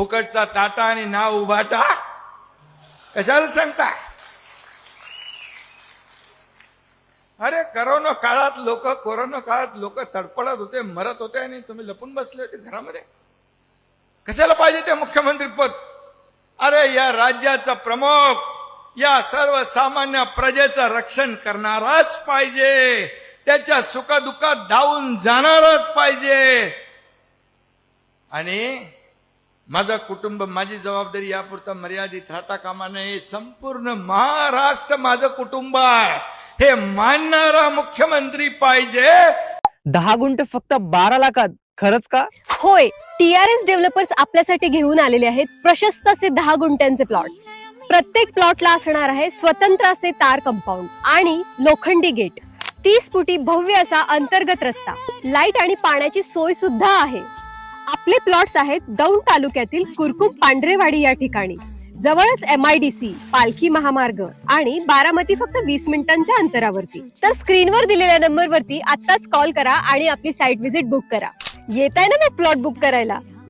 फुकटचा ताटा आणि नाव उभाटा कशाला सांगताय? अरे कोरोना काळात लोक तडफडत होते, मरत होते आणि तुम्ही लपून बसले होते घरामध्ये. कशाला पाहिजे ते मुख्यमंत्री पद? अरे या राज्याचा प्रमुख या सर्वसामान्य प्रजेचं रक्षण करणाराच पाहिजे, त्याच्या सुखदुःखात धावून जाणारच पाहिजे. आणि माझं कुटुंब, माझी जबाबदारी यापुरता मर्यादित राहता कामा नये. संपूर्ण महाराष्ट्र माझं कुटुंब आहे हे मानणारा मुख्यमंत्री पाहिजे. 10 गुंठ फक्त 12 लाखात, खरंच का? होय, TRS डेव्हलपर्स आपल्यासाठी घेऊन आलेले आहेत प्रशस्त असे 10 गुंठ्यांचे प्लॉट्स. प्रत्येक प्लॉटला असणार आहे स्वतंत्र असे तार कंपाऊंड आणि लोखंडी गेट, 30 फुटी भव्य असा अंतर्गत रस्ता, लाईट आणि पाण्याची सोय सुद्धा आहे. आपले प्लॉट्स आहेत दौंड तालुक्यातील कुरकुम पांढरेवाडी या ठिकाणी. जवळच MIDC, पालखी महामार्ग आणि बारामती फक्त 20 मिनिटांच्या अंतरावरती. तर स्क्रीनवर दिलेल्या नंबरवरती आत्ताच कॉल करा आणि आपली साईट व्हिजिट बुक करा. येताय ना मग प्लॉट बुक करायला?